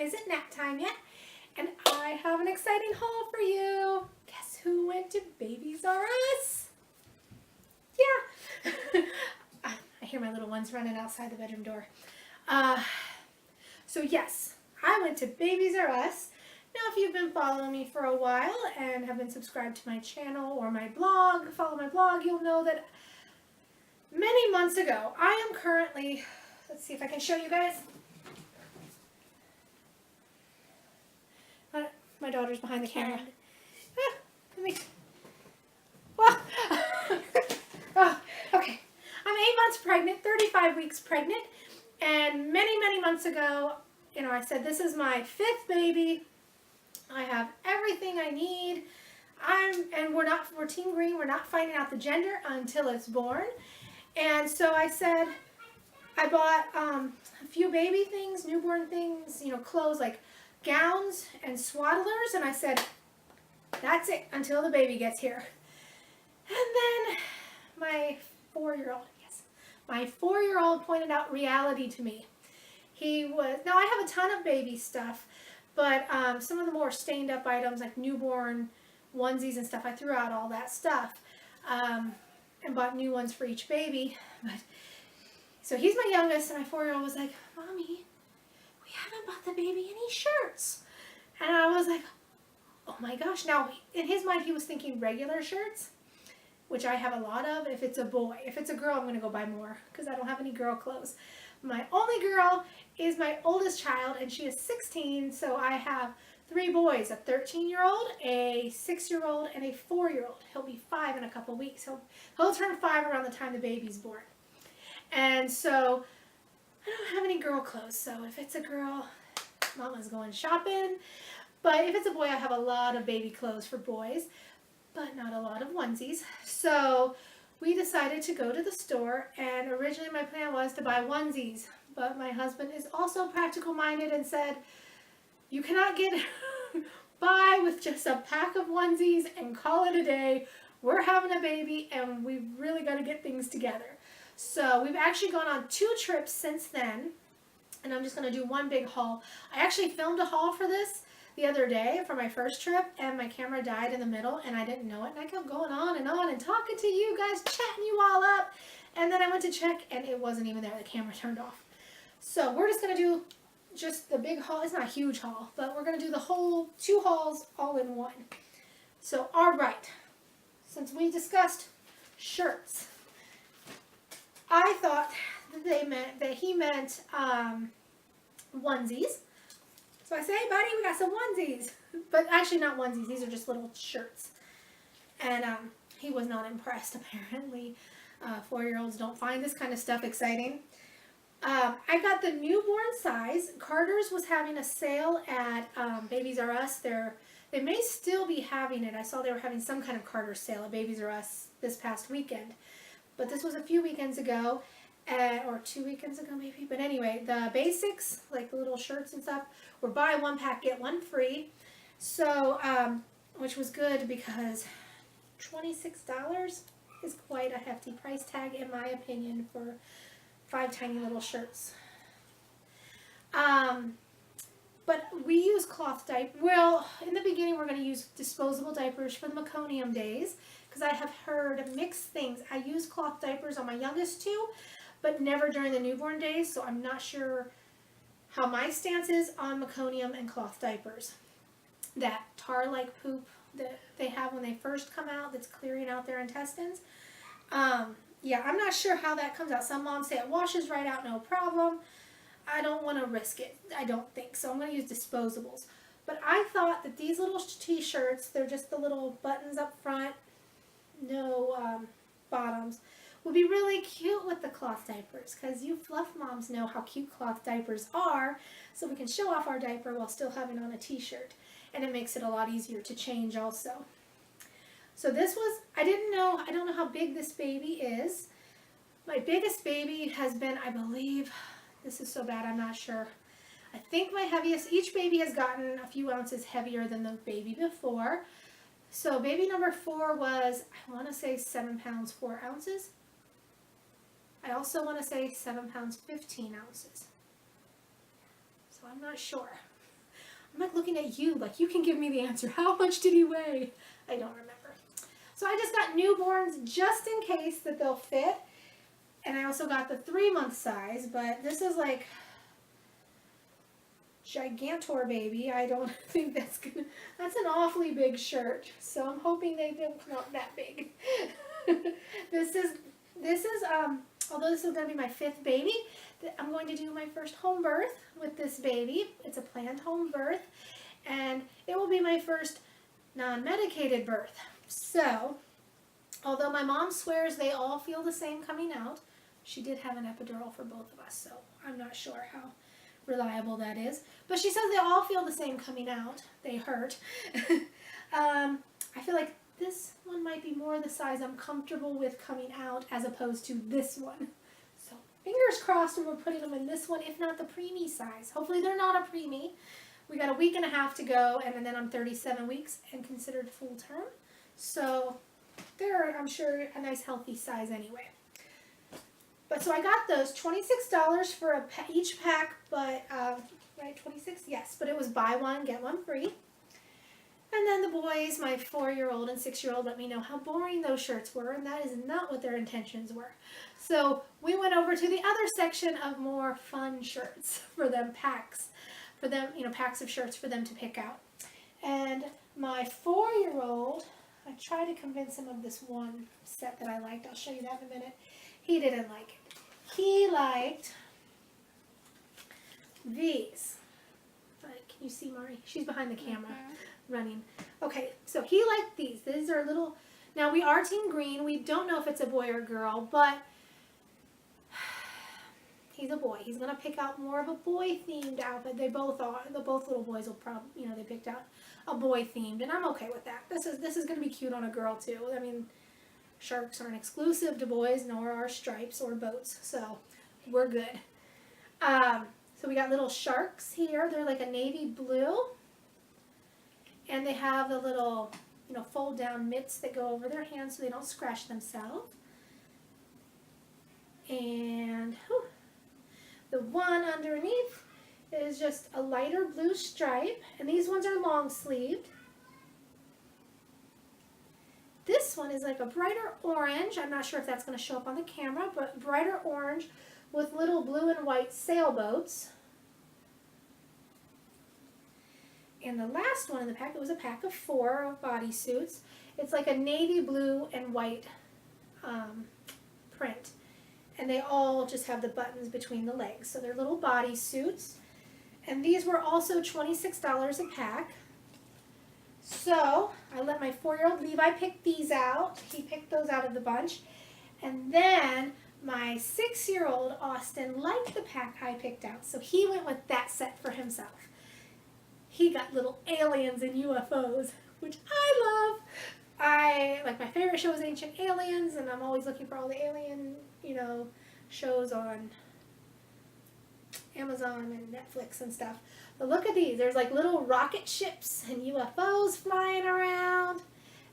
isn't nap time yet, and I have an exciting haul for you. Guess who went to Babies R Us? Yeah. I hear my little ones running outside the bedroom door. So yes, I went to Babies R Us. Now, if you've been following me for a while and have been subscribed to my channel or my blog, follow my blog, you'll know that many months ago, I am currently, let's see if I can show you guys. My daughter's behind the camera. Let me. Well, oh, okay. I'm 8 months pregnant, 35 weeks pregnant, and many months ago, I said this is my 5th baby. I have everything I need. We're Team Green. We're not finding out the gender until it's born. And so I said, I bought a few baby things, newborn things, clothes like gowns and swaddlers, and I said, that's it until the baby gets here. And then my 4-year-old pointed out reality to me. Now I have a ton of baby stuff, but some of the more stained up items like newborn onesies and stuff, I threw out all that stuff and bought new ones for each baby. So he's my youngest, and my 4-year-old was like, Mommy, we haven't bought the baby any shirts. And I was like, oh my gosh. Now, in his mind, he was thinking regular shirts, which I have a lot of if it's a boy. If it's a girl, I'm going to go buy more because I don't have any girl clothes. My only girl is my oldest child, and she is 16, so I have 3 boys, a 13-year-old, a 6-year-old, and a 4-year-old. He'll be 5 in a couple weeks. He'll turn 5 around the time the baby's born. And so I don't have any girl clothes, so if it's a girl, Mama's going shopping. But if it's a boy, I have a lot of baby clothes for boys, but not a lot of onesies. So we decided to go to the store, and originally my plan was to buy onesies, but my husband is also practical minded and said, you cannot get by with just a pack of onesies and call it a day. We're having a baby, and we've really got to get things together. So we've actually gone on 2 trips since then, and I'm just going to do one big haul. I actually filmed a haul for this the other day for my first trip, and my camera died in the middle, and I didn't know it, and I kept going on and talking to you guys, chatting you all up, and then I went to check, and it wasn't even there. The camera turned off. So we're just going to do just the big haul. It's not a huge haul, but we're going to do the whole 2 hauls all in one. So, all right, since we discussed shirts, I thought that he meant onesies. So I say, hey buddy, we got some onesies. But actually not onesies, these are just little shirts. And he was not impressed, apparently. 4-year-olds don't find this kind of stuff exciting. I got the newborn size. Carter's was having a sale at Babies R Us. They may still be having it. I saw they were having some kind of Carter sale at Babies R Us this past weekend. But this was a few weekends ago, or 2 weekends ago maybe. But anyway, the basics, like the little shirts and stuff, were buy 1 pack, get 1 free. So, which was good because $26 is quite a hefty price tag, in my opinion, for 5 tiny little shirts. But we use cloth diapers. Well, in the beginning, we're going to use disposable diapers for the meconium days, because I have heard mixed things. I use cloth diapers on my youngest 2, but never during the newborn days, so I'm not sure how my stance is on meconium and cloth diapers. That tar-like poop that they have when they first come out that's clearing out their intestines. Yeah, I'm not sure how that comes out. Some moms say it washes right out, no problem. I don't want to risk it. I don't think so. I'm going to use disposables. But I thought that these little t-shirts, they're just the little buttons up front, no bottoms, would be really cute with the cloth diapers, because you fluff moms know how cute cloth diapers are, so we can show off our diaper while still having on a t-shirt, and it makes it a lot easier to change also. So this was, I don't know how big this baby is. My biggest baby has been, I believe, this is so bad, I'm not sure. I think my heaviest, each baby has gotten a few ounces heavier than the baby before. So baby number 4 was, I want to say 7 pounds 4 ounces. I also want to say 7 pounds 15 ounces. So I'm not sure. I'm like looking at you, like you can give me the answer. How much did he weigh? I don't remember. So I just got newborns just in case that they'll fit. And I also got the 3-month size, but this is like Gigantor baby. I don't think that's an awfully big shirt. So I'm hoping they don't come out that big. This is although this is going to be my 5th baby, I'm going to do my first home birth with this baby. It's a planned home birth, and it will be my first non-medicated birth. So, although my mom swears they all feel the same coming out, she did have an epidural for both of us, so I'm not sure how reliable that is. But she says they all feel the same coming out. They hurt. I feel like this one might be more the size I'm comfortable with coming out as opposed to this one. So fingers crossed we're putting them in this one, if not the preemie size. Hopefully they're not a preemie. We got a week and a half to go, and then I'm 37 weeks and considered full term. So they're, I'm sure, a nice healthy size anyway. But so I got those $26 for each pack, but right, 26, yes, but it was buy one get one free. And then the boys, my 4-year-old and 6-year-old, let me know how boring those shirts were, and that is not what their intentions were. So we went over to the other section of more fun shirts for them, packs for them, you know, packs of shirts for them to pick out. And my 4-year-old, I tried to convince him of this one set that I liked. I'll show you that in a minute. He didn't like it. He liked these. Can you see Mari? She's behind the camera running. Okay, so he liked these. These are little, now we are team green. We don't know if it's a boy or girl, but he's a boy. He's going to pick out more of a boy themed outfit. They both are. The both little boys will probably, you know, they picked out a boy themed, and I'm okay with that. This is going to be cute on a girl too. I mean, sharks aren't exclusive to boys, nor are stripes or boats, so we're good. So we got little sharks here. They're like a navy blue, and they have the little, you know, fold down mitts that go over their hands so they don't scratch themselves. And the one underneath is just a lighter blue stripe, and these ones are long sleeved. This one is like a brighter orange. I'm not sure if that's going to show up on the camera, but brighter orange with little blue and white sailboats. And the last one in the pack, it was a pack of 4 bodysuits. It's like a navy blue and white print. And they all just have the buttons between the legs. So they're little bodysuits. And these were also $26 a pack. So I let my 4-year-old Levi pick these out. He picked those out of the bunch. And then my 6-year-old Austin liked the pack I picked out. So he went with that set for himself. He got little aliens and UFOs, which I love. Like, my favorite show is Ancient Aliens, and I'm always looking for all the alien, you know, shows on Amazon and Netflix and stuff. But look at these. There's like little rocket ships and UFOs flying around.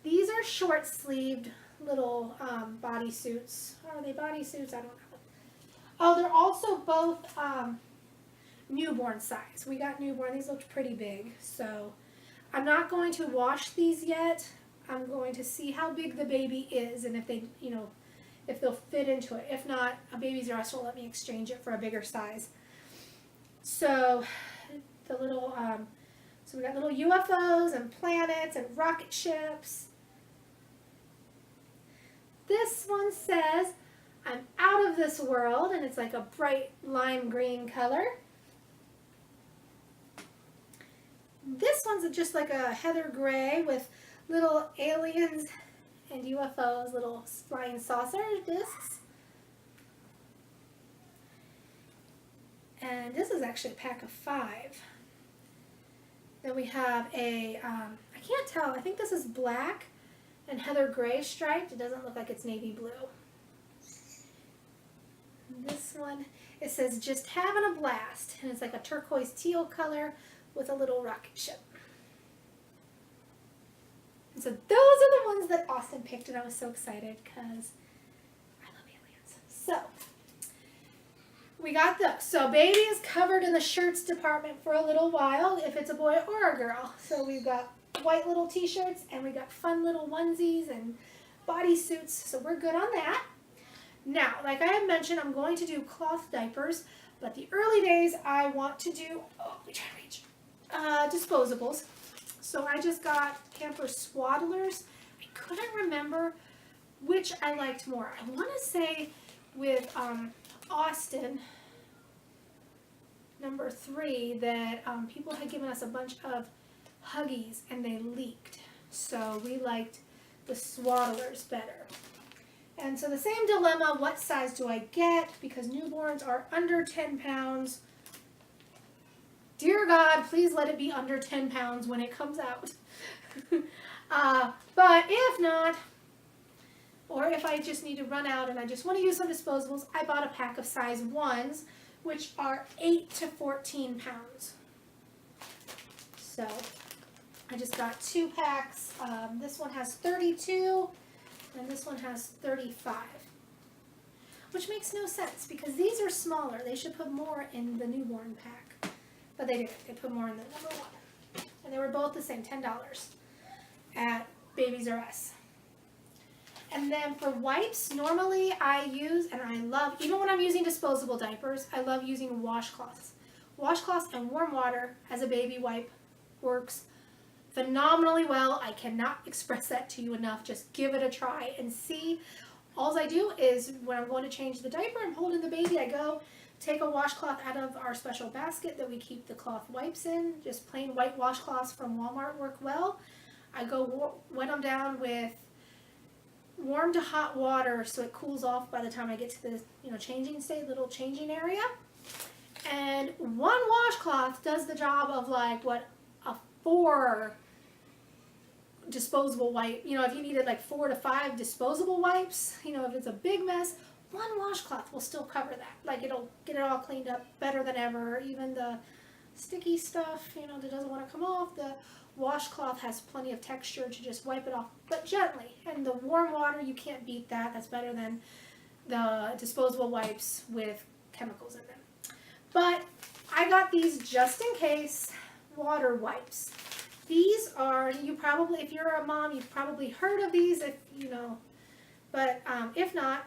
These are short-sleeved little bodysuits. Are they bodysuits? I don't know. Oh, they're also both newborn size. We got newborn. These looked pretty big. So I'm not going to wash these yet. I'm going to see how big the baby is and if they, you know, if they'll fit into it. If not, a Babies R Us will let me exchange it for a bigger size. So the little, so we got little UFOs and planets and rocket ships. This one says, I'm out of this world, and it's like a bright lime green color. This one's just like a heather gray with little aliens and UFOs, little flying saucer discs. And this is actually a pack of 5. Then we have a, I can't tell, I think this is black and heather gray striped. It doesn't look like it's navy blue. This one, it says just having a blast, and it's like a turquoise teal color with a little rocket ship. And so those are the ones that Austin picked, and I was so excited because I love aliens. So we got those. So baby is covered in the shirts department for a little while, if it's a boy or a girl. So we've got white little t-shirts, and we got fun little onesies and bodysuits. So we're good on that. Now, like I had mentioned, I'm going to do cloth diapers, but the early days I want to do, let me try to reach, disposables. So I just got Pampers Swaddlers. I couldn't remember which I liked more. I want to say with Austin, number 3, that people had given us a bunch of Huggies and they leaked. So we liked the Swaddlers better. And so the same dilemma, what size do I get? Because newborns are under 10 pounds. Dear God, please let it be under 10 pounds when it comes out. But if not, or if I just need to run out and I just want to use some disposables, I bought a pack of size 1s, which are 8 to 14 pounds. So I just got 2 packs. This one has 32. And this one has 35, which makes no sense because these are smaller. They should put more in the newborn pack, but they didn't. They put more in the number 1. And they were both the same, $10 at Babies R Us. And then for wipes, normally I use, and I love, even when I'm using disposable diapers, I love using washcloths. Washcloths and warm water as a baby wipe works phenomenally well. I cannot express that to you enough. Just give it a try and see. All I do is when I'm going to change the diaper, I'm holding the baby, I go take a washcloth out of our special basket that we keep the cloth wipes in. Just plain white washcloths from Walmart work well. I go wet them down with warm to hot water so it cools off by the time I get to the changing state, little changing area. And one washcloth does the job of like what a 4 disposable wipe, if you needed like 4 to 5 disposable wipes, if it's a big mess, one washcloth will still cover that. Like it'll get it all cleaned up better than ever. Even the sticky stuff, that doesn't want to come off, the washcloth has plenty of texture to just wipe it off, but gently. And the warm water, you can't beat that. That's better than the disposable wipes with chemicals in them. But I got these just in case water wipes. These are, if you're a mom, you've probably heard of these, but if not,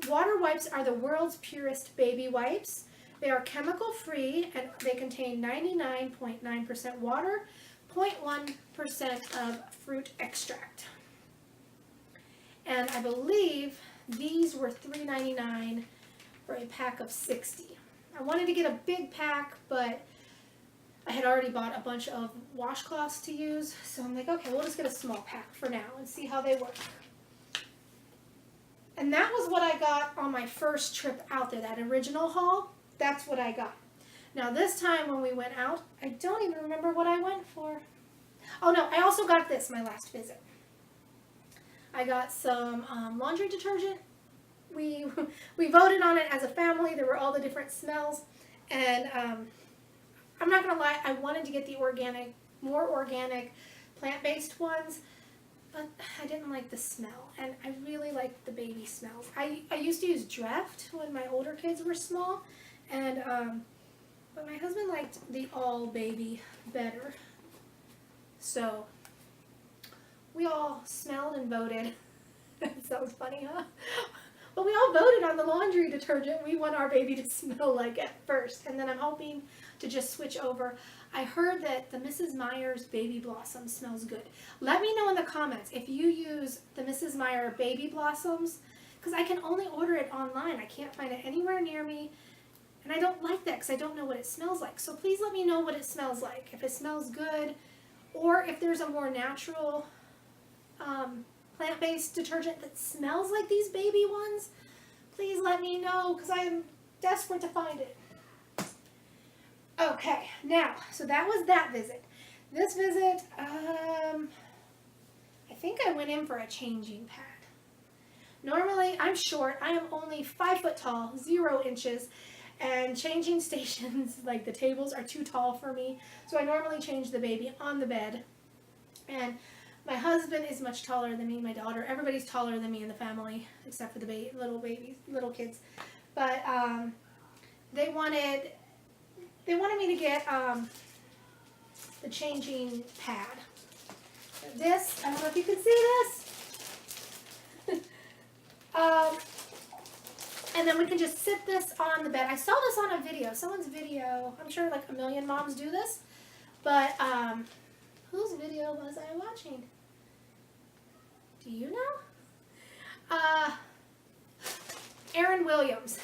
water wipes are the world's purest baby wipes. They are chemical free and they contain 99.9% water, 0.1% of fruit extract. And I believe these were $3.99 for a pack of 60. I wanted to get a big pack, but I had already bought a bunch of washcloths to use, so I'm like, okay, we'll just get a small pack for now and see how they work. And that was what I got on my first trip out there, that original haul. That's what I got. Now this time when we went out, I don't even remember what I went for. Oh no, I also got this my last visit. I got some laundry detergent. We voted on it as a family. There were all the different smells, and I'm not gonna lie, I wanted to get the more organic, plant-based ones, but I didn't like the smell, and I really liked the baby smells. I used to use Dreft when my older kids were small, and but my husband liked the all baby better. So we all smelled and voted. That sounds funny, huh? But we all voted on the laundry detergent we want our baby to smell like at first, and then I'm hoping to just switch over. I heard that the Mrs. Meyer's Baby Blossom smells good. Let me know in the comments if you use the Mrs. Meyer Baby Blossoms, because I can only order it online. I can't find it anywhere near me, and I don't like that because I don't know what it smells like. So please let me know what it smells like, if it smells good, or if there's a more natural plant-based detergent that smells like these baby ones. Please let me know because I am desperate to find it. Okay, now, so that was that visit. This visit, I think I went in for a changing pad. Normally, I'm short. I am only 5 foot tall, 0 inches, and changing stations, like the tables, are too tall for me. So I normally change the baby on the bed. And my husband is much taller than me, my daughter. Everybody's taller than me in the family, except for the little kids. But they wanted me to get the changing pad. This, I don't know if you can see this. And then we can just sit this on the bed. I saw this on a video, someone's video. I'm sure like a million moms do this, but whose video was I watching? Do you know? Erin Williams'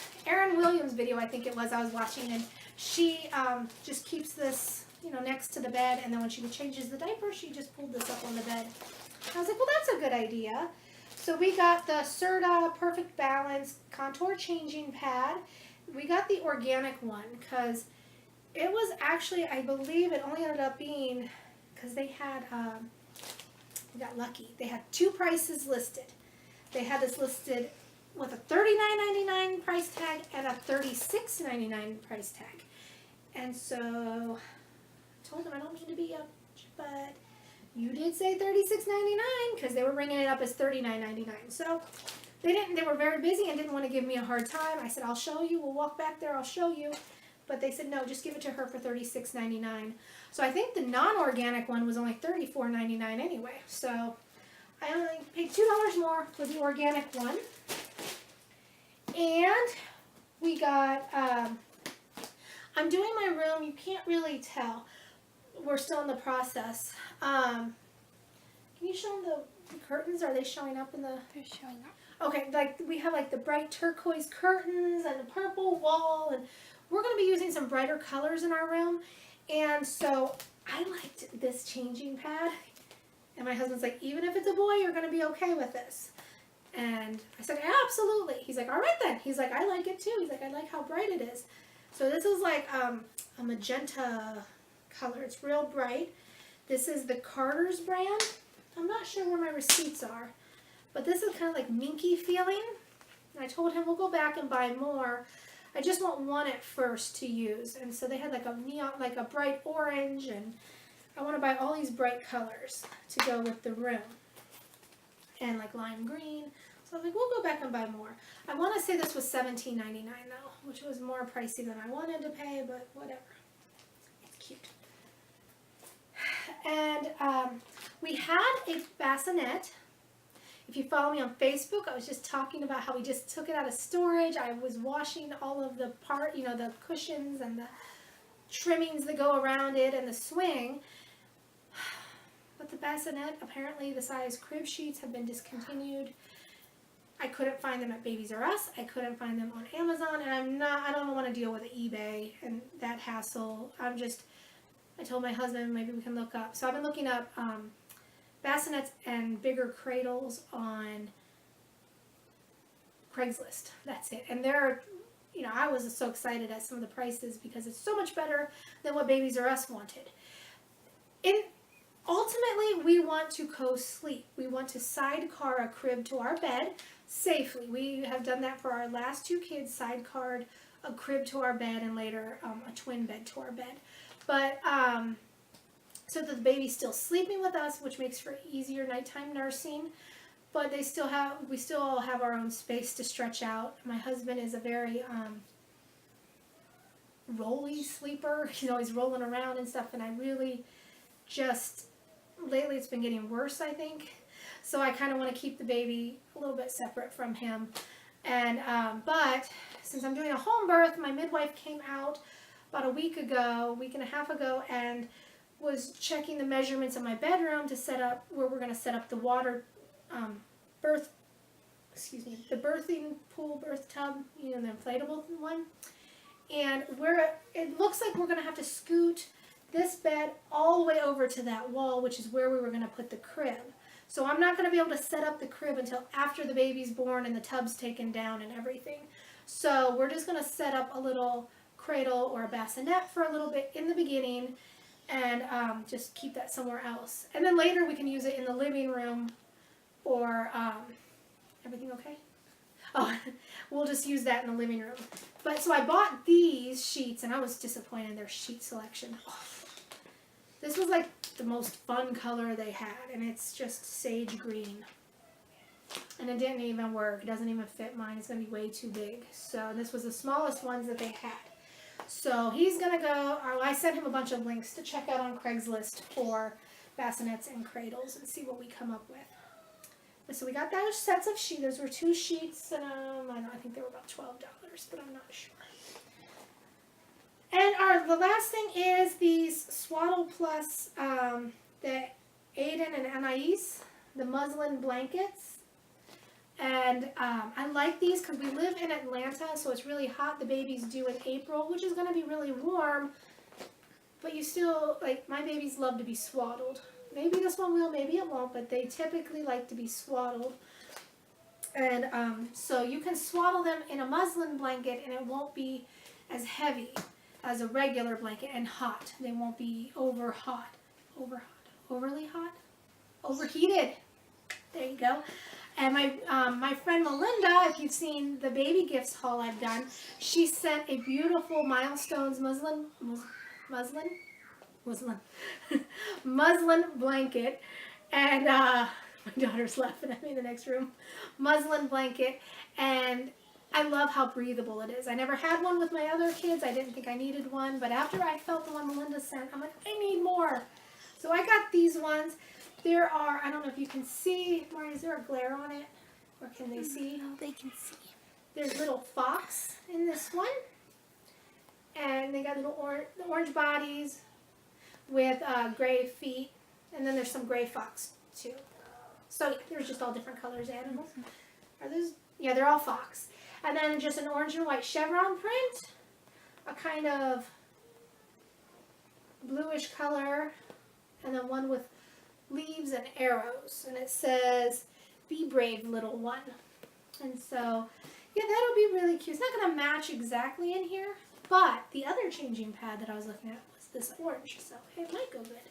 video, I think it was, I was watching, and she just keeps this, you know, next to the bed, and then when she changes the diaper, she just pulled this up on the bed. I was like, well, that's a good idea. So we got the Serta Perfect Balance Contour Changing Pad. We got the organic one because it was actually, I believe it only ended up being, because they had, we got lucky. They had two prices listed. They had this listed with a $39.99 price tag and a $36.99 price tag. And so I told them I don't mean to be up, but you did say $36.99 because they were ringing it up as $39.99. So they were very busy and didn't want to give me a hard time. I said, I'll show you. We'll walk back there. I'll show you. But they said, no, just give it to her for $36.99. So I think the non-organic one was only $34.99 anyway. So I only paid $2 more for the organic one. And we got, I'm doing my room. You can't really tell. We're still in the process. Can you show them the curtains? Are they showing up in the... They're showing up. Okay, like we have like the bright turquoise curtains and the purple wall, and we're going to be using some brighter colors in our room. And so I liked this changing pad. And my husband's like, even if it's a boy, you're going to be okay with this. And I said, absolutely. He's like, all right then. He's like, I like it too. He's like, I like how bright it is. So this is like a magenta color. It's real bright. This is the Carter's brand. I'm not sure where my receipts are, but this is kind of like minky feeling. And I told him we'll go back and buy more. I just want one at first to use. And so they had like a neon, like a bright orange, and I want to buy all these bright colors to go with the room. And like lime green. So I was like, we'll go back and buy more. I want to say this was $17.99 though, which was more pricey than I wanted to pay, but whatever. It's cute. And we had a bassinet. If you follow me on Facebook, I was just talking about how we just took it out of storage. I was washing all of the the cushions and the trimmings that go around it and the swing. But the bassinet, apparently the size crib sheets have been discontinued. I couldn't find them at Babies R Us. I couldn't find them on Amazon, and I don't want to deal with eBay and that hassle. I told my husband maybe we can look up. So I've been looking up bassinets and bigger cradles on Craigslist. That's it. And they're, I was so excited at some of the prices because it's so much better than what Babies R Us wanted. Ultimately, we want to co-sleep. We want to sidecar a crib to our bed safely. We have done that for our last two kids, sidecarred a crib to our bed and later a twin bed to our bed. But so that the baby's still sleeping with us, which makes for easier nighttime nursing. But we still all have our own space to stretch out. My husband is a very rolly sleeper. He's always rolling around and stuff, and I really just, lately it's been getting worse, I think. So I kind of want to keep the baby a little bit separate from him. And but since I'm doing a home birth, my midwife came out about a week and a half ago, and was checking the measurements of my bedroom to set up where we're going to set up the the birthing pool, birth tub, the inflatable one. And it looks like we're going to have to scoot this bed all the way over to that wall, which is where we were going to put the crib. So I'm not going to be able to set up the crib until after the baby's born and the tub's taken down and everything. So we're just going to set up a little cradle or a bassinet for a little bit in the beginning, and just keep that somewhere else. And then later we can use it in the living room, or everything okay? Oh, we'll just use that in the living room. But so I bought these sheets, and I was disappointed in their sheet selection. Oh, this was like the most fun color they had, and it's just sage green. And it didn't even work. It doesn't even fit mine. It's going to be way too big. So this was the smallest ones that they had. So he's going to go, or I sent him a bunch of links to check out on Craigslist for bassinets and cradles and see what we come up with. So we got those sets of sheets. Those were 2 sheets, and I think they were about $12, but I'm not sure. And the last thing is these Swaddle Plus, the Aiden and Anais, the muslin blankets. And I like these because we live in Atlanta, so it's really hot. The baby's due in April, which is going to be really warm. But you still, like, my babies love to be swaddled. Maybe this one will, maybe it won't, but they typically like to be swaddled. And so you can swaddle them in a muslin blanket, and it won't be as heavy as a regular blanket and hot. They won't be overly hot, overheated. There you go. And my friend Melinda, if you've seen the baby gifts haul I've done, she sent a beautiful Milestones muslin blanket, and my daughter's laughing at me in the next room. Muslin blanket, and I love how breathable it is. I never had one with my other kids. I didn't think I needed one, but after I felt the one Melinda sent, I'm like, I need more. So I got these ones. There are, I don't know if you can see, Mari, is there a glare on it? Or can they see? No, they can see. There's little fox in this one. And they got little orange bodies with gray feet. And then there's some gray fox too. So there's just all different colors animals. Are those? Yeah, they're all fox. And then just an orange and white chevron print. A kind of bluish color. And then one with leaves and arrows, and it says, "Be brave, little one." And so, yeah, that'll be really cute. It's not going to match exactly in here, but the other changing pad that I was looking at was this orange, so it might go good.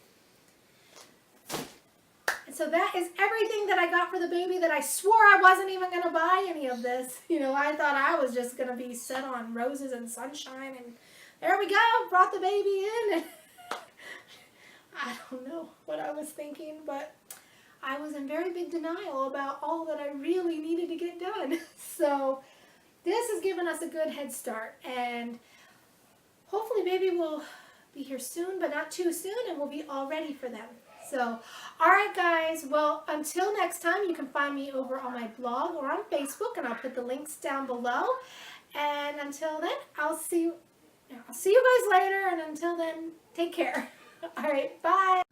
And so that is everything that I got for the baby that I swore I wasn't even going to buy any of this. You know, I thought I was just going to be set on roses and sunshine, and there we go, brought the baby in, and I don't know what I was thinking, but I was in very big denial about all that I really needed to get done. So this has given us a good head start, and hopefully baby will be here soon, but not too soon, and we'll be all ready for them. So, all right, guys. Well, until next time, you can find me over on my blog or on Facebook, and I'll put the links down below. And until then, I'll see you guys later, and until then, take care. All right, bye.